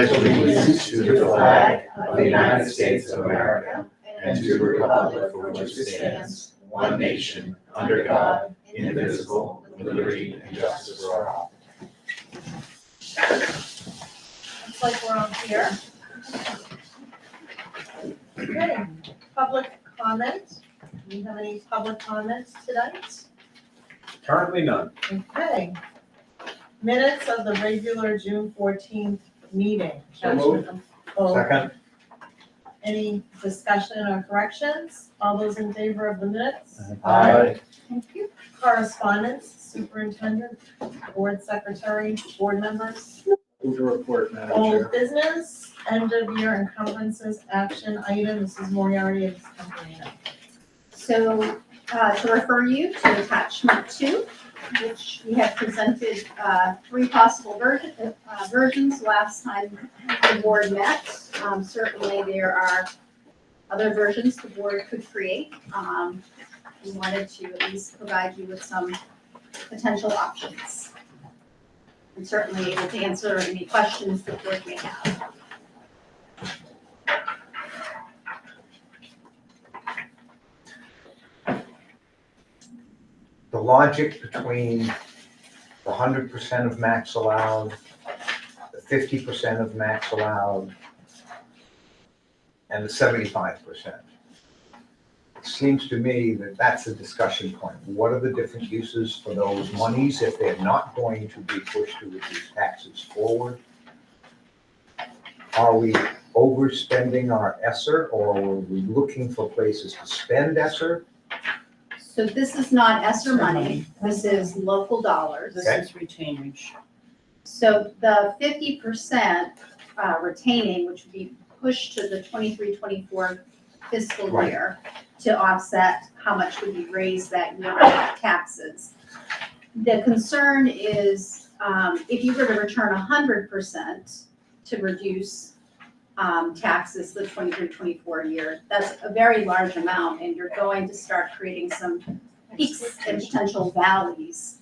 pledge allegiance to the flag of the United States of America and to the republic for which it stands, one nation, under God, indivisible, with liberty and justice for all. Looks like we're on here. Okay, public comment. Do we have any public comments tonight? Currently none. Okay. Minutes of the regular June 14th meeting. So moved. Oh, Second. any discussion or corrections? All those in favor of the minutes? Aye. Thank you. Correspondence, superintendent, board secretary, board members. Move to report, Madam Old Chair. business, end of year encumbrances, action item, this is Moriarty of company. So to refer you to attachment 2, which we have presented 3 possible versions last time the board met. Certainly there are other versions the board could create. We wanted to at least provide you with some potential options. And certainly able to answer any questions the board may have. The logic between the 100% of max allowed, the 50% of max allowed, and the 75%. It seems to me that that's a discussion point. What are the different uses for those monies if they're not going to be pushed to reduce taxes forward? Are we overspending our ESSER, or are we looking for places to spend ESSER? So this is not ESSER money, this is local dollars. This Okay. is retainage. So the 50% retaining, which would be pushed to the 23-24 fiscal Right. year to offset how much would be raised that year on taxes. The concern is if you were to return 100% to reduce taxes the 23-24 year, that's a very large amount, and you're going to start creating some peaks and potential valleys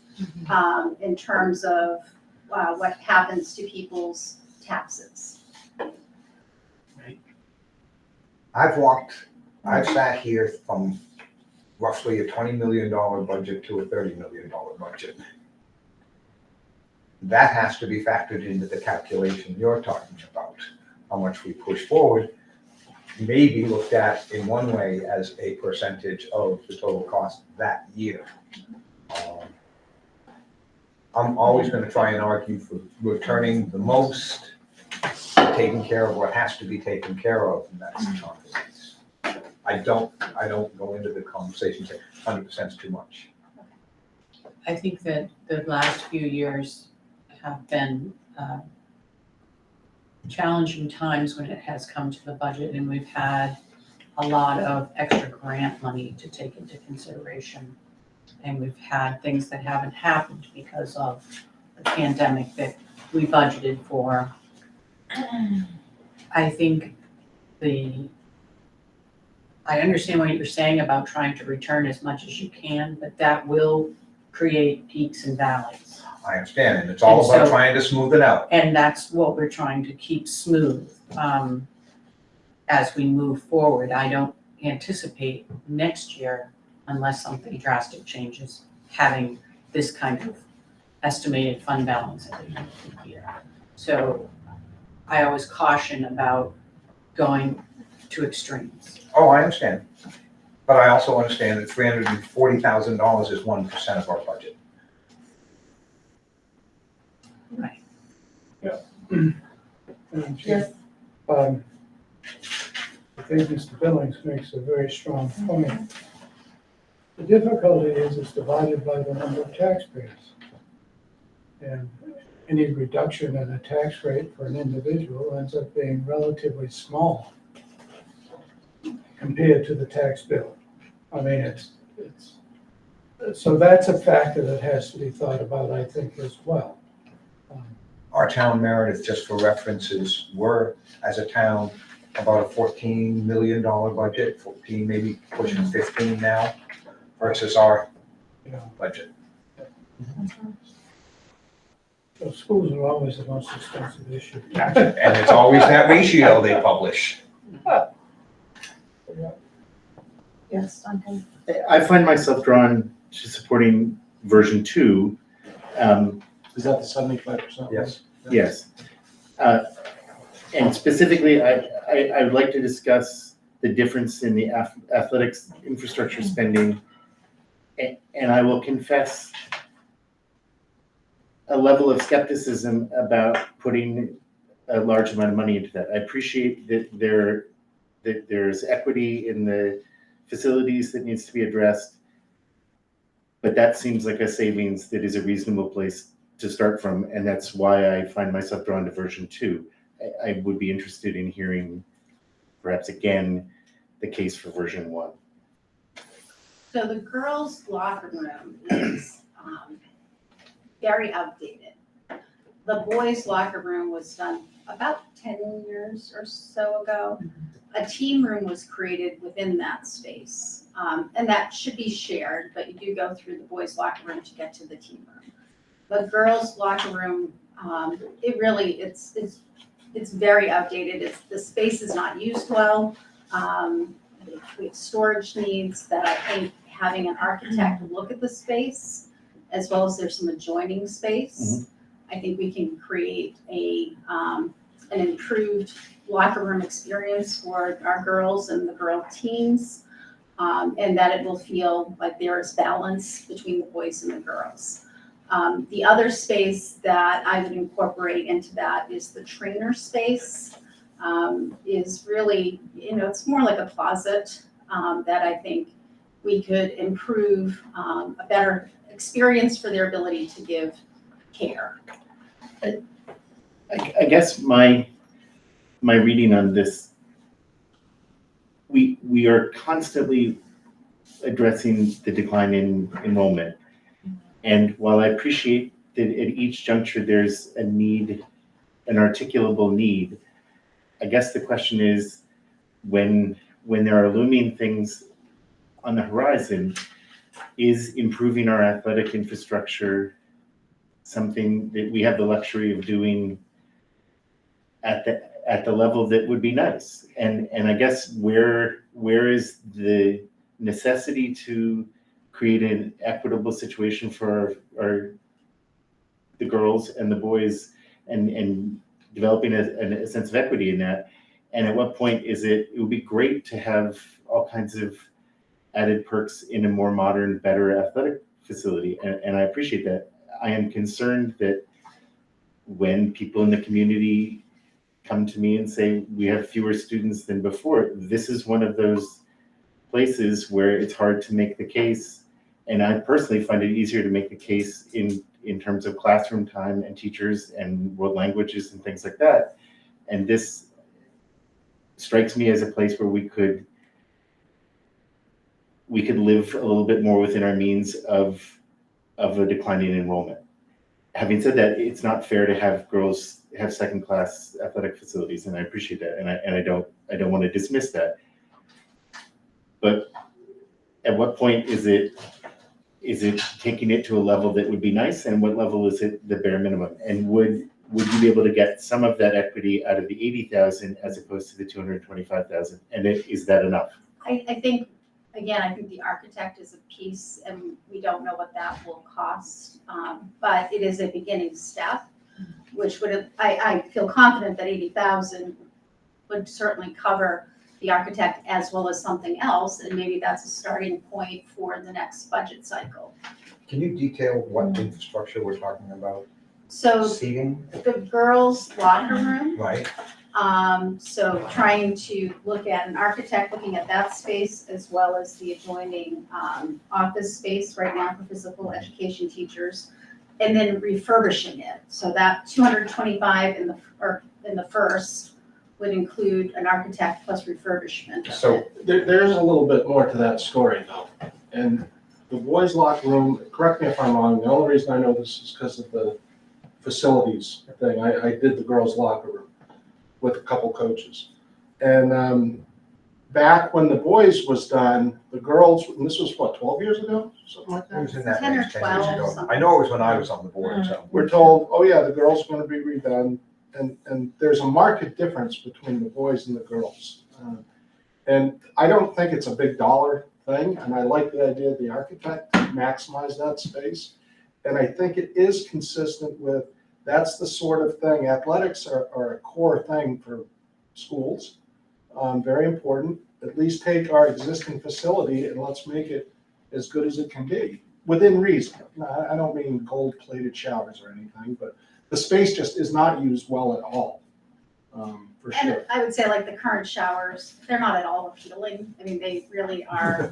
in terms of what happens to people's taxes. I've sat here from roughly a $20 million budget to a $30 million budget. That has to be factored into the calculation you're talking about. How much we push forward may be looked at in one way as a percentage of the total cost that year. I'm always going to try and argue for returning the most, taking care of what has to be taken care of, and that's the compromise. I don't go into the conversation saying 100% is too much. I think that the last few years have been challenging times when it has come to the budget, and we've had a lot of extra grant money to take into consideration. And we've had things that haven't happened because of the pandemic that we budgeted for. I think I understand what you're saying about trying to return as much as you can, but that will create peaks and valleys. I understand, and it's all And about so- trying to smooth it out. And that's what we're trying to keep smooth as we move forward. I don't anticipate next year, unless something drastic changes, having this kind of estimated fund balance at the end of the year. So I always caution about going to extremes. Oh, I understand. But I also understand that $340,000 is 1% of our budget. Right. Yes. I think Mr. Billings makes a very strong point. The difficulty is it's divided by the number of taxpayers. And any reduction in the tax rate for an individual ends up being relatively small compared to the tax bill. I mean, so that's a factor that has to be thought about, I think, as well. Our town Meredith, just for references, we're, as a town, about a $14 million budget, 14, maybe pushing 15 now, versus our Yeah. budget. So schools are always the most expensive issue. And it's always that ratio they publish. Yes, Duncan. I find myself drawn to supporting version 2. Is that the 75%? Yes. Yes. And specifically, I would like to discuss the difference in the athletics infrastructure spending. And I will confess a level of skepticism about putting a large amount of money into that. I appreciate that there's equity in the facilities that needs to be addressed, but that seems like a savings that is a reasonable place to start from, and that's why I find myself drawn to version 2. I would be interested in hearing, perhaps again, the case for version 1. So the girls' locker room is very outdated. The boys' locker room was done about 10 years or so ago. A team room was created within that space, and that should be shared, but you do go through the boys' locker room to get to the team room. The girls' locker room, it's very outdated. The space is not used well. We have storage needs that I think having an architect look at the space, as well as there's some adjoining space. I think we can create an improved locker room experience for our girls and the girl teams, and that it will feel like there is balance between the boys and the girls. The other space that I would incorporate into that is the trainer space. Is really, it's more like a closet that I think we could improve a better experience for their ability to give care. I guess my reading on this, we are constantly addressing the decline in enrollment. And while I appreciate that at each juncture there's a need, an articulable need, I guess the question is, when there are looming things on the horizon, is improving our athletic infrastructure something that we have the luxury of doing at the level that would be nice? And I guess where is the necessity to create an equitable situation for the girls and the boys, and developing a sense of equity in that? And at what point it would be great to have all kinds of added perks in a more modern, better athletic facility. And I appreciate that. I am concerned that when people in the community come to me and say, we have fewer students than before, this is one of those places where it's hard to make the case. And I personally find it easier to make the case in terms of classroom time and teachers and world languages and things like that. And this strikes me as a place where we could live a little bit more within our means of a declining enrollment. Having said that, it's not fair to have girls have second-class athletic facilities, and I appreciate that, and I don't want to dismiss that. But at what point is it taking it to a level that would be nice, and what level is it the bare minimum? And would you be able to get some of that equity out of the 80,000 as opposed to the 225,000? And is that enough? I think, again, I think the architect is a piece, and we don't know what that will cost, but it is a beginning step, which I feel confident that 80,000 would certainly cover the architect as well as something else, and maybe that's a starting point for the next budget cycle. Can you detail what infrastructure we're talking about? So Seating, the girls' locker room, right? so trying to look at an architect looking at that space as well as the adjoining office space right now for physical education teachers, and then refurbishing it. So that 225 in the first would include an architect plus refurbishment. So There's a little bit more to that story though. And the boys' locker room, correct me if I'm wrong, the only reason I know this is because of the facilities thing. I did the girls' locker room with a couple coaches. And back when the boys was done, the girls, and this was what, 12 years ago, something like It that? was in that 10 or range 10 years 12, ago. something. I know it was when I was on the board, so. We're told, oh yeah, the girls are gonna be redone, and there's a marked difference between the boys and the girls. And I don't think it's a big dollar thing, and I like the idea of the architect to maximize that space. And I think it is consistent with, that's the sort of thing, athletics are a core thing for schools. Very important, at least take our existing facility and let's make it as good as it can be, within reason. I don't mean gold-plated showers or anything, but the space just is not used well at all, for And sure. I would say like the current showers, they're not at all appealing. I mean, they really are,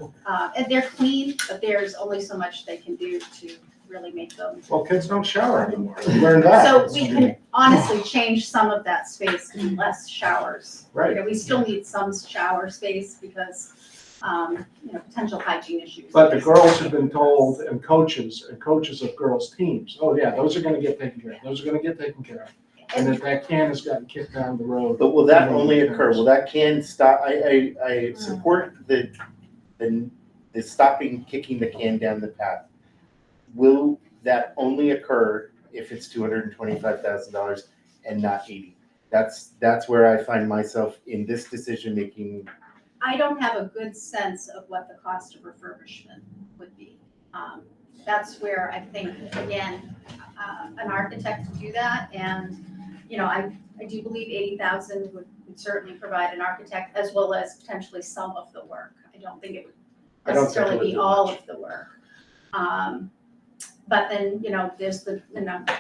and they're clean, but there's only so much they can do to really make them. Well, kids don't shower anymore, we learned that. So we can honestly change some of that space to less showers. You Right, know, we still need some shower space because, potential hygiene issues. but the girls have been told, and coaches of girls' teams, oh yeah, those are gonna get taken care of, those are gonna get taken care of. And that can has gotten kicked down the road. But will that only occur, will that can stop, I support the stopping, kicking the can down the path. Will that only occur if it's $225,000 and not 80? That's where I find myself in this decision-making. I don't have a good sense of what the cost of refurbishment would be. That's where I think, again, an architect to do that, and, I do believe 80,000 would certainly provide an architect as well as potentially some of the work. I don't think it I would don't think it necessarily would be do all much. of the work. But then, there's the,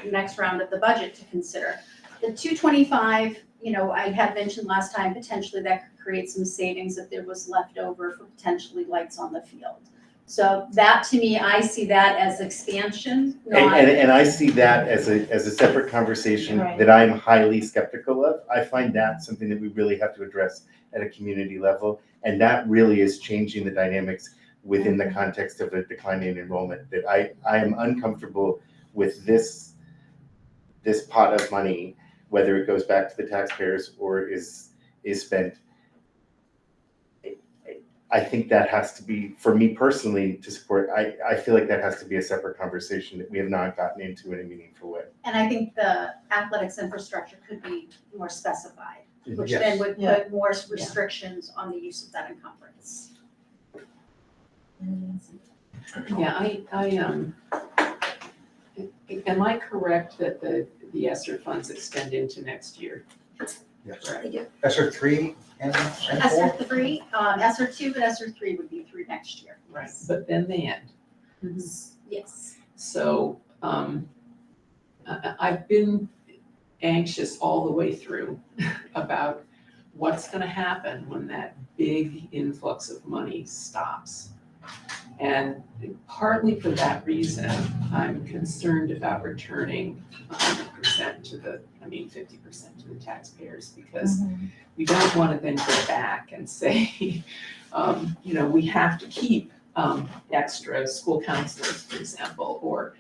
next round of the budget to consider. The 225, I had mentioned last time, potentially that could create some savings if there was left over for potentially lights on the field. So that, to me, I see that as expansion, not. And I see that as a separate conversation Right. that I'm highly skeptical of. I find that something that we really have to address at a community level. And that really is changing the dynamics within the context of a declining enrollment, that I am uncomfortable with this pot of money, whether it goes back to the taxpayers or is spent. I think that has to be, for me personally, to support, I feel like that has to be a separate conversation that we have not gotten into in a meaningful way. And I think the athletics infrastructure could be more specified, which Yes. then would Yeah. put more restrictions on the use of that encumbrance. Yeah, am I correct that the ESSER funds extend into next year? Yes. They do. ESSER 3 and 4? ESSER 3, ESSER 2, but ESSER 3 would be through next year. Right. But then they end. Yes. So, I've been anxious all the way through about what's gonna happen when that big influx of money stops. And partly for that reason, I'm concerned about returning 100% to 50% to the taxpayers, because we don't want to then go back and say, we have to keep extra school counselors, for example, or,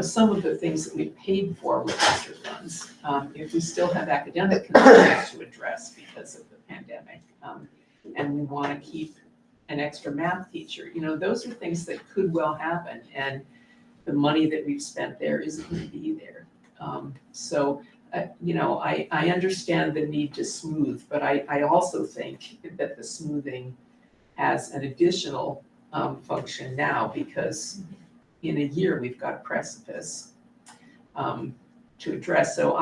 some of the things that we've paid for with extra funds. If we still have academic concerns to address because of the pandemic, and we want to keep an extra math teacher, those are things that could well happen, and the money that we've spent there isn't going to be there. I understand the need to smooth, but I also think that the smoothing has an additional function now, because in a year, we've got a precipice to address. So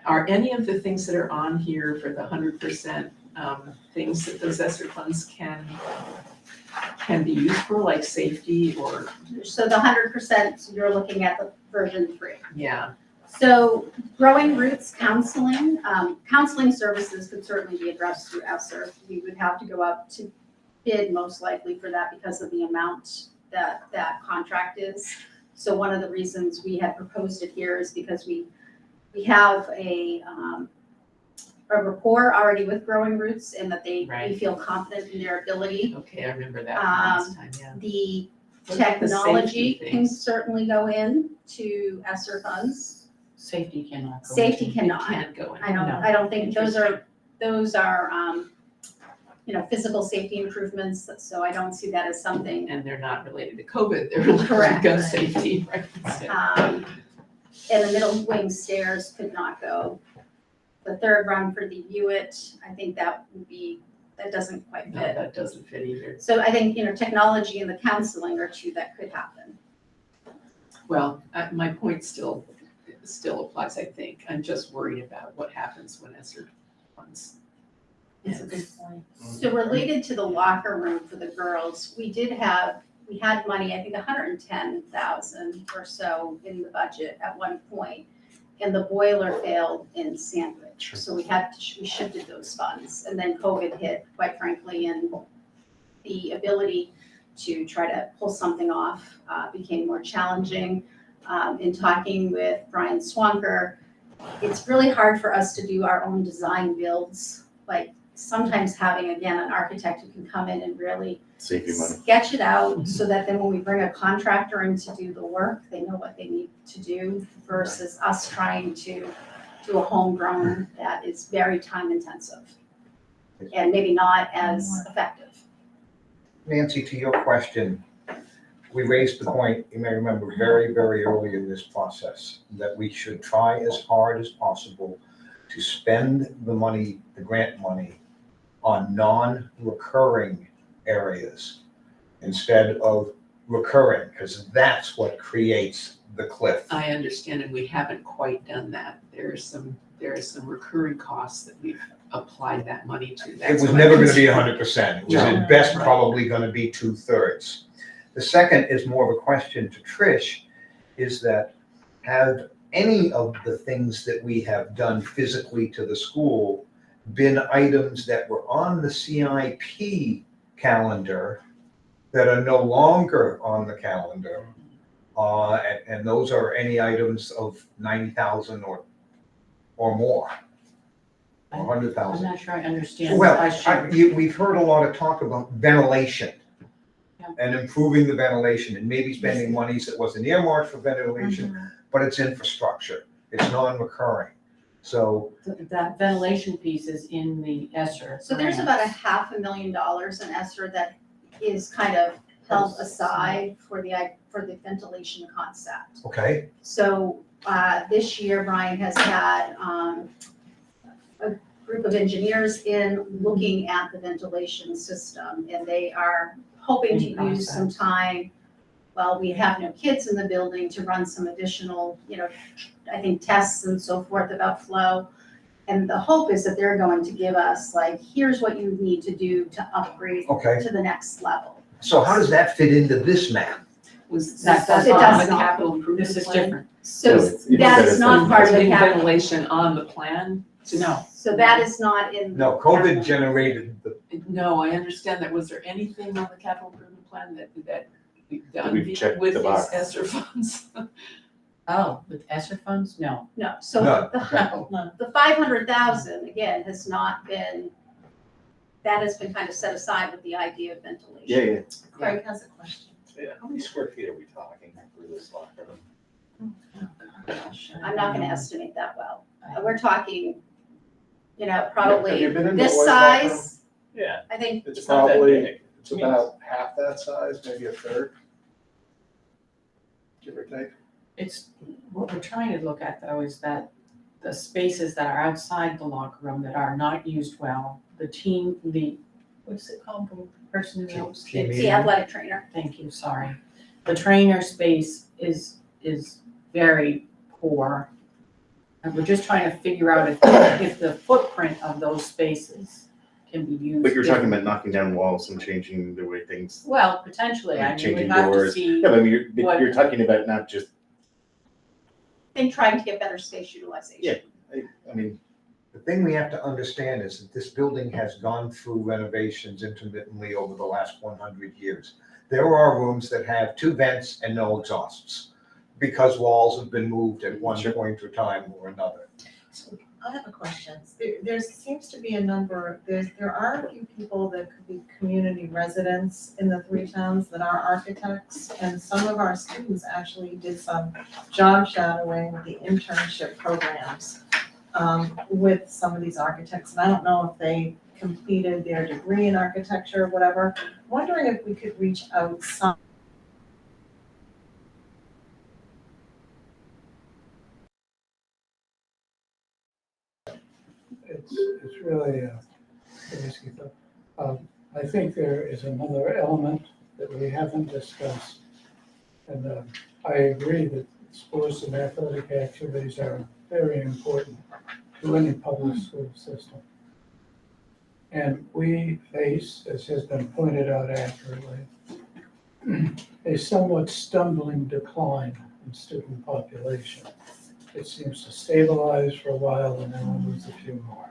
are any of the things that are on here for the 100% things that those ESSER funds can be used for, like safety or? So the 100%, you're looking at the version 3. Yeah. So growing roots counseling, counseling services could certainly be addressed through ESSER. We would have to go out to bid most likely for that because of the amount that that contract is. So one of the reasons we had proposed it here is because we have a rapport already with Growing Roots, and that we Right. feel confident in their ability. Okay, I remember that from last time, yeah. The What about the technology safety can things? certainly go in to ESSER funds. Safety cannot go. Safety into- It cannot. can't go in. I No. don't think those are those are, physical safety improvements, so I don't see that as something. And they're not related to COVID, they're related to Correct. gun safety, right? instead. And the middle wing stairs could not go. The third run for the Hewitt, I think that doesn't quite No, fit. that doesn't fit either. So I think, technology and the counseling are two that could happen. Well, my point still applies, I think. I'm just worried about what happens when ESSER funds. It's a good point. So related to the locker room for the girls, we had money, I think 110,000 or so in the budget at one point, and the boiler failed in Sandwich. So we shifted those funds, and then COVID hit, quite frankly, and the ability to try to pull something off became more challenging. In talking with Brian Swanker, it's really hard for us to do our own design builds, like sometimes having, again, an architect who can come in and really Save you money. sketch it out so that then when we bring a contractor in to do the work, they know what they need to do versus us trying to do a homegrown that is very time intensive and maybe not as effective. Nancy, to your question, we raised the point, you may remember, very, very early in this process, that we should try as hard as possible to spend the money, the grant money, on non-recurring areas instead of recurring, because that's what creates the cliff. I understand, and we haven't quite done that. There are some recurring costs that we've applied that money to. It That's was what never I'm gonna be concerned. 100%. It was No. at best Right. probably gonna be 2/3. The second is more of a question to Trish, is that have any of the things that we have done physically to the school been items that were on the CIP calendar that are no longer on the calendar? And those are any items of 90,000 or more, or I'm 100,000. not sure I understand the Well, question. we've heard a lot of talk about ventilation Yeah. and improving the ventilation and maybe spending monies that wasn't earmarked for ventilation, but it's infrastructure. It's non-recurring. So, That ventilation piece is in the ESSER. So there's about grants. $500,000 in ESSER that is kind of held aside for the ventilation concept. okay, So this year, Brian has had a group of engineers in looking at the ventilation system, and they are hoping to use some time while we have no kids in the building to run some additional, I think tests and so forth about flow. And the hope is that they're going to give us like, here's what you need to do to upgrade okay. to the next level. So how does that fit into this map? Was That that does on not. the capital improvement This is plan? different. So that is not part of the Putting capital. ventilation on the plan? No. So that is not in. No, COVID generated the, No, I understand that. Was there anything on the capital improvement plan that we've done We've checked with the these box. ESSER funds? Oh, with ESSER funds? No. No, so No. the 500,000, again, has not been, that has been kind of set aside with the idea of ventilation. Yeah. Craig has a question. How many square feet are we talking for this locker room? I'm not gonna estimate that well. We're talking, Have you probably been in the this boys' locker room? size, Yeah. I think, It's not that probably, big. it's about half that size, maybe a third. Give or take. It's, what we're trying to look at though is that the spaces that are outside the locker room that are not used well, what's it called, the person who knows? Team the athletic trainer. Thank you, sorry. The trainer space is very poor. And we're just trying to figure out if the footprint of those spaces can be used. But you're talking differently. about knocking down walls and changing the way things. Well, potentially, I mean, we Changing have to doors. see, Yeah, but I mean, what- you're talking about not just, I think trying to get better space utilization. Yeah. I mean, the thing we have to understand is that this building has gone through renovations intermittently over the last 100 years. There are rooms that have 2 vents and no exhausts because walls have been moved at one point or time or another. I have a question. There seems to be a number, there are a few people that could be community residents in the 3 towns that are architects. And some of our students actually did some job shadowing with the internship programs. with some of these architects, and I don't know if they completed their degree in architecture or whatever. Wondering if we could reach out some. It's really a risky thought. I think there is another element that we haven't discussed. And I agree that sports and athletic activities are very important to any public school system. And we face, as has been pointed out accurately, a somewhat stumbling decline in student population. It seems to stabilize for a while and then we lose a few more.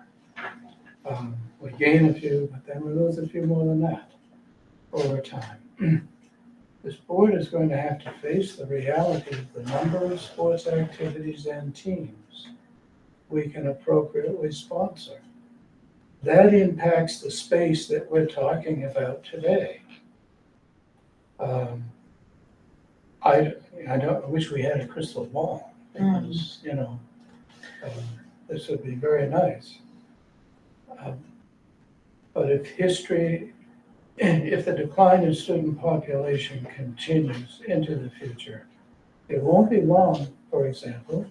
We gain a few, but then we lose a few more than that over time. This board is going to have to face the reality of the number of sports activities and teams we can appropriately sponsor. That impacts the space that we're talking about today. I wish we had a crystal ball, because, this would be very nice. But if the decline in student population continues into the future, it won't be long, for example,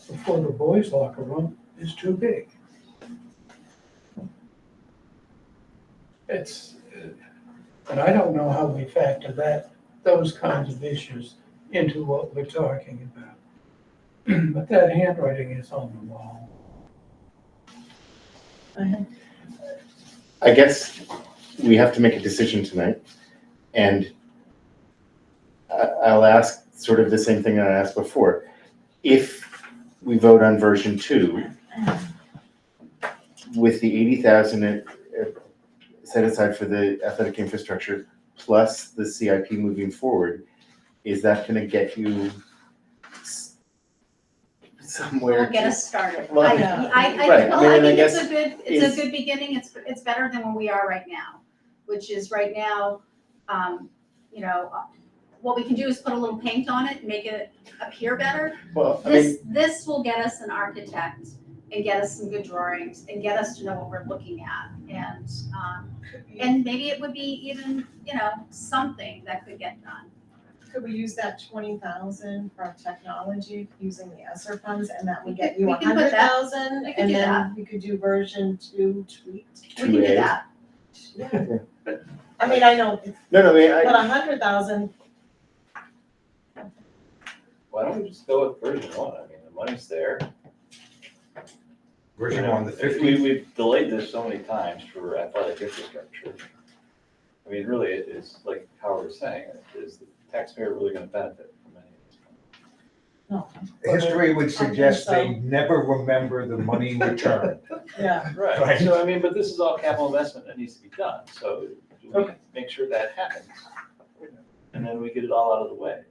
before the boys' locker room is too big. And I don't know how we factor those kinds of issues into what we're talking about. But that handwriting is on the wall. I guess we have to make a decision tonight, and I'll ask sort of the same thing that I asked before. If we vote on version 2, with the 80,000 set aside for the athletic infrastructure plus the CIP moving forward, is that going to get you somewhere? Will get us started. Well, I right. think guess it's a good beginning. It's better than where we are right now, which is right now, what we can do is put a little paint on it, make it appear better. Well, This will get us an architect and get us some good drawings and get us to know what we're looking at. And maybe it would be even, something that could get done. Could we use that 20,000 for technology using the ESSER funds, and that would get you We can put that. 100,000, We can and do then that. you could do version 2 tweaked? We can do 2A. that. Yeah. I mean, I know, No, but 100,000, Why don't we just go with version 1? I mean, the money's there. Version 1, the 50. We've delayed this so many times for athletic infrastructure. I mean, really, it is like Howard was saying, is the taxpayer really going to benefit from any of this? no. History would suggest so. they never remember the money returned. Yeah, Right, Right. so I mean, but this is all capital investment that needs to be done, so we make sure that happens. And then we get it all out of the way.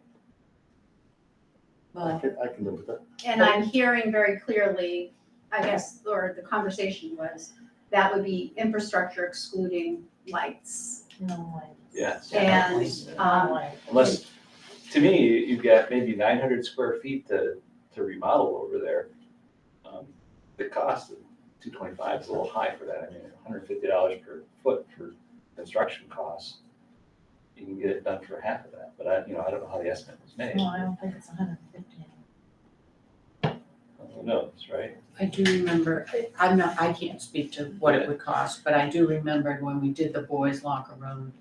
I can live with that. And I'm hearing very clearly, I guess, or the conversation was, that would be infrastructure excluding lights. no way. Yes. And, No way. Unless, to me, you've got maybe 900 square feet to remodel over there. The cost of 225 is a little high for that. I mean, $150 per foot for construction costs. You can get it done for half of that, but I don't know how the estimate was made. No, I don't think it's 150. Who knows, right? I do remember, I can't speak to what it would cost, but I do remember when we did the boys' locker room,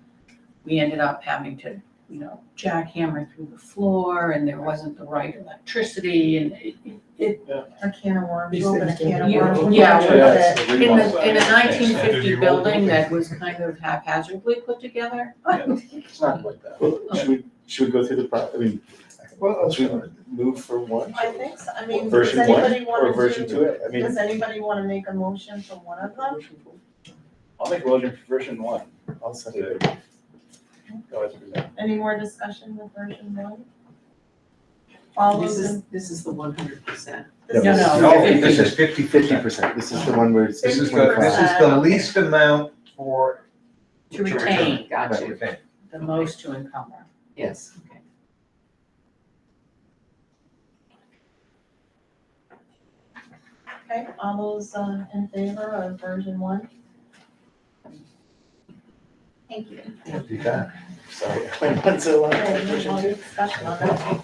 we ended up having to, jackhammer through the floor, and there wasn't the right electricity, and A can of worms, These you open a things can of don't- worms. Yeah, with it. in a 1950 building that was kind of haphazardly put together. It's not like that. Well, should we go through the Well, should we move for 1? I think so, I mean, does Version 1 anybody or want version to 2? I mean, does anybody want to make a motion for one of them? I'll make a motion for version 1. I'll second it. Go as presented. Any more discussion with version 1? All This those in. this is the 100%. this No, is- No, this is 50%. 50%. This is the one where it's. This is 50%. the least amount for. To retain, Gotcha, Retain. the most to encumber. yes. Okay, all those in favor of version 1? Thank you. Do that. Sorry, I went on so long. Okay, move on to discussion on that.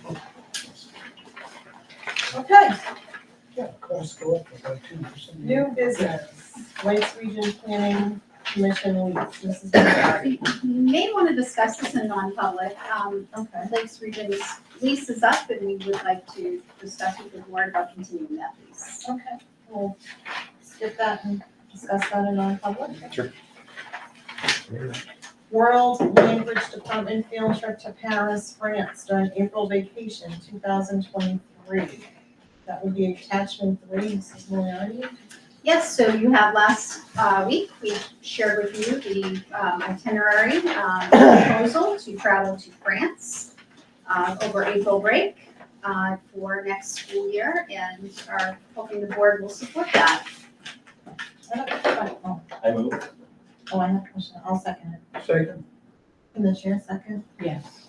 Okay, Yeah, costs go up about 2%. new business, Lakes Region Planning Commission lease, Mrs. Moriarty. You may want to discuss this in non-public. Okay, Lakes Region's lease is up and we would like to discuss with the board about continuing that lease. okay, we'll skip that and discuss that in non-public. Sure. World Language Department field trip to Paris, France during April vacation 2023. That would be attachment 3, Mrs. Moriarty. Yes, so you have last week, we shared with you the itinerary proposal to travel to France over April break for next school year and are hoping the board will support that. I have a question. I move. I have a question. I'll second it. Second, Can the chair second? Yes.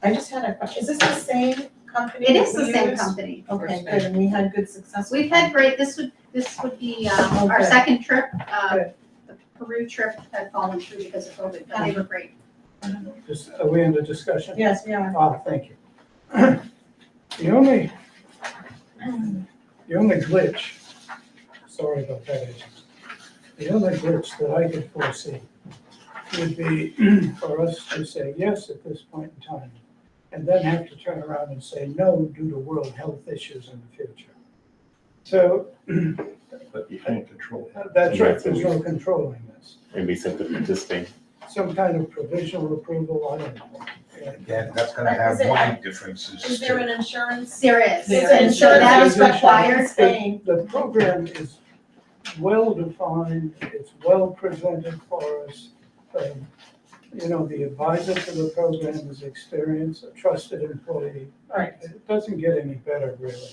I just had a question. Is this the same company? It is the we same used? company. Okay, good. And we had good success. with We've them. had great, this would be our Okay. second trip. Good. The Peru trip had fallen through because of COVID, but they were great. are we in the discussion? Yes, we are. Ah, thank you. The only glitch, sorry about that, agent. The only glitch that I could foresee would be for us to say yes at this point in time, and then have to turn around and say no due to world health issues in the future. So But you can't control that. that's right, there's no controlling this. And we sent them to Spain. Some kind of provisional approval, I don't know. Again, that's gonna have one differences Is there too. an insurance? There is, There and is. so that is There's required. In Spain. The program is well-defined, it's well-presented for us. You know, the advisor to the program is experienced, a trusted employee. Right. It doesn't get any better, really.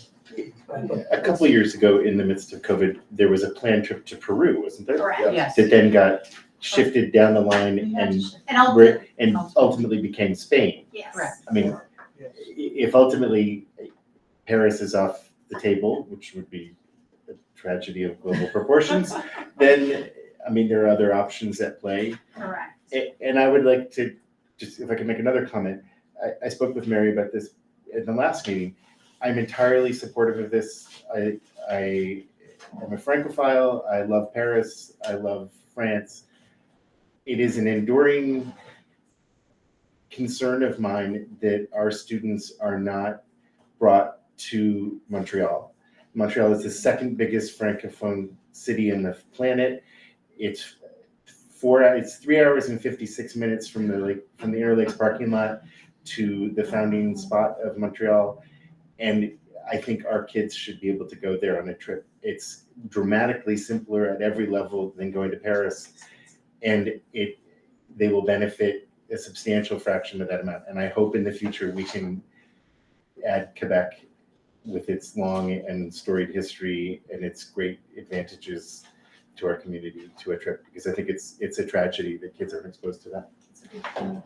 A couple of years ago, in the midst of COVID, there was a planned trip to Peru, wasn't there? Correct. Yes. That then got shifted down the line We had to and shift. And ultimately became Spain. yes. Correct. I mean, Yes. if ultimately Paris is off the table, which would be a tragedy of global proportions, then, I mean, there are other options at play. Correct. And I would like to, just if I can make another comment, I spoke with Mary about this in the last meeting. I'm entirely supportive of this. I am a Francophile. I love Paris. I love France. It is an enduring concern of mine that our students are not brought to Montreal. Montreal is the second biggest Francophone city in the planet. It's 3 hours and 56 minutes from the Inner Lakes parking lot to the founding spot of Montreal. And I think our kids should be able to go there on a trip. It's dramatically simpler at every level than going to Paris. And they will benefit a substantial fraction of that amount. And I hope in the future we can add Quebec with its long and storied history and its great advantages to our community to a trip, because I think it's a tragedy that kids aren't exposed to that. It's a good point.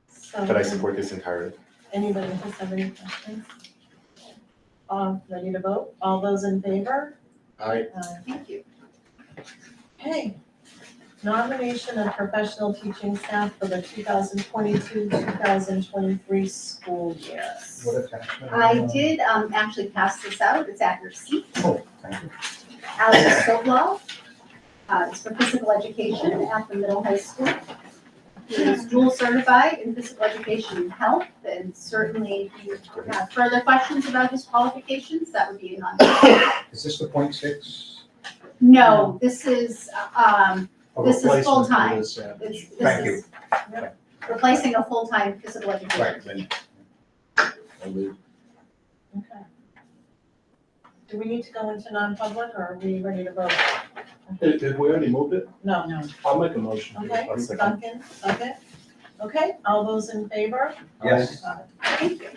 So, But I support this entirely. anybody else have any questions? Ready to vote? All those in favor? Thank you. Okay. Nomination of professional teaching staff for the 2022-2023 school year. What attachment? I did actually pass this out, it's at your seat. Oh, thank you. Alex Soblow, it's for physical education at the middle high school. He is dual certified in physical education and health, and certainly if you have further questions about his qualifications, that would be a non. Is this the .6? No, this is, this is Replacement full-time. is, This Thank is replacing a full-time physical education. Right. Okay. Do we need to go into non-public or are we ready to vote? Did we already move it? No. No. I'll make a motion. Okay, I'll second. Duncan, okay. Okay, all those in favor? Yes. Thank you.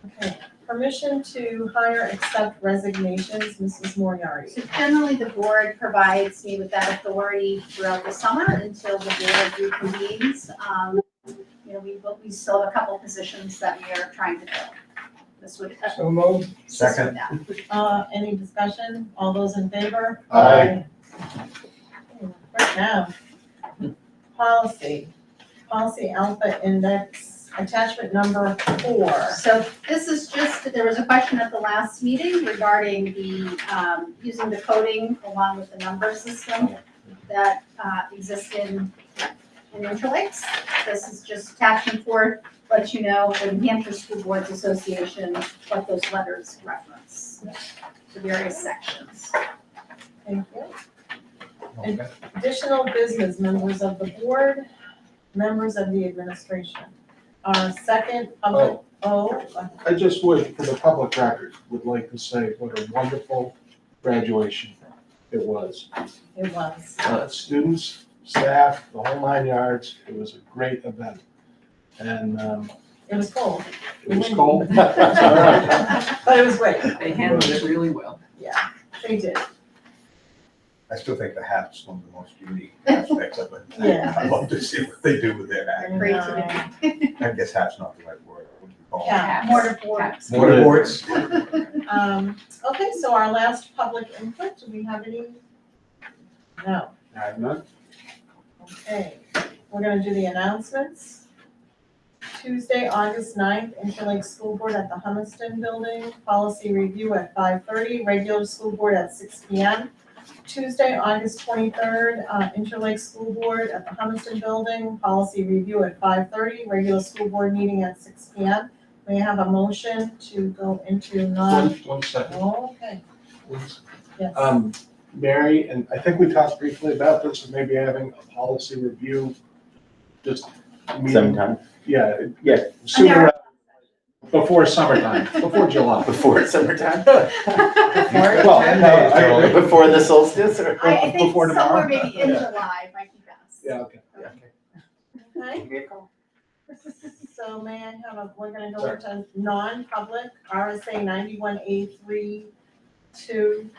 Okay, permission to hire, accept resignations, Mrs. Moriarty. So generally, the board provides me with that authority throughout the summer until the board reconvenes. You know, we we still have a couple positions that we are trying to fill. This would So moved. assist Second. with that. Any discussion? All those in favor? Aye. Right now, policy alpha index, attachment number 4. So this is just, there was a question at the last meeting regarding the, using the coding along with the number system that exists in Interlinks. This is just attachment 4, let you know, the New Hampshire School Boards Association, what those letters reference, the various sections. Thank you. Okay. Additional business, members of the board, members of the administration. Our second public, I just would, for the public record, would like to say what a wonderful graduation it was. it was. Students, staff, the whole 9 yards, it was a great event. And It was cold, it was cold. It's all right. but it was great. They handled it really well. Yeah, they did. I still think the hat's one of the most unique aspects of it. Yeah. I'd love to see what they do with their hat. Creativity. I guess hat's not the right word. What do you call it? Yeah. Mortarboard. Mortarboards? Okay, so our last public input, do we have any? No. I have none. Okay, we're gonna do the announcements. Tuesday, August 9th, Interlake School Board at the Humiston Building, policy review at 5:30, regular school board at 6 p.m. Tuesday, August 23rd, Interlake School Board at the Humiston Building, policy review at 5:30, regular school board meeting at 6 p.m. May I have a motion to go into One second, Okay, please. yes. Mary, and I think we talked briefly about this, maybe having a policy review, just. meeting- Sometime. Yeah. Yeah. Sooner, before summertime, before July. Before summertime? Well, no, Before the solstice or? I think Before tomorrow? somewhere maybe in Yeah. July might be best. Yeah, okay. Okay. So may I have a, we're gonna go into non-public, RSA 91A3, 2,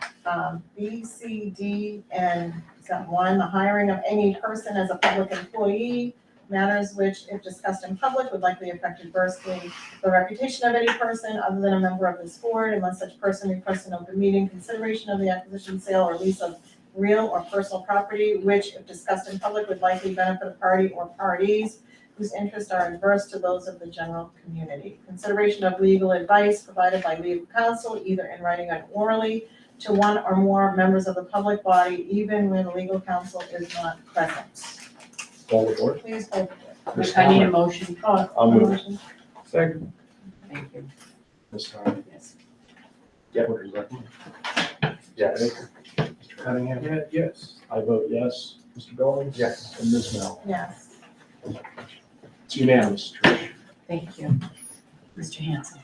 B, C, D, and is that 1, the hiring of any person as a public employee, matters which, if discussed in public, would likely affect adversely the reputation of any person other than a member of this board, unless such person requests an open meeting, consideration of the acquisition, sale, or lease of real or personal property, which, if discussed in public, would likely benefit a party or parties whose interests are adverse to those of the general community. Consideration of legal advice provided by legal counsel, either in writing or orally, to one or more members of the public body, even when legal counsel is not present. All aboard. Please hold the board. I need a motion. I'll move. Second. Thank you. Ms. Starr. Yes. Yeah. What do you recommend? Yes. Mr. Cunningham? Yeah, yes. I vote yes. Mr. Billings? Yes. And Ms. Mel? Yes. It's unanimous, Trish. Thank you. Mr. Hanson.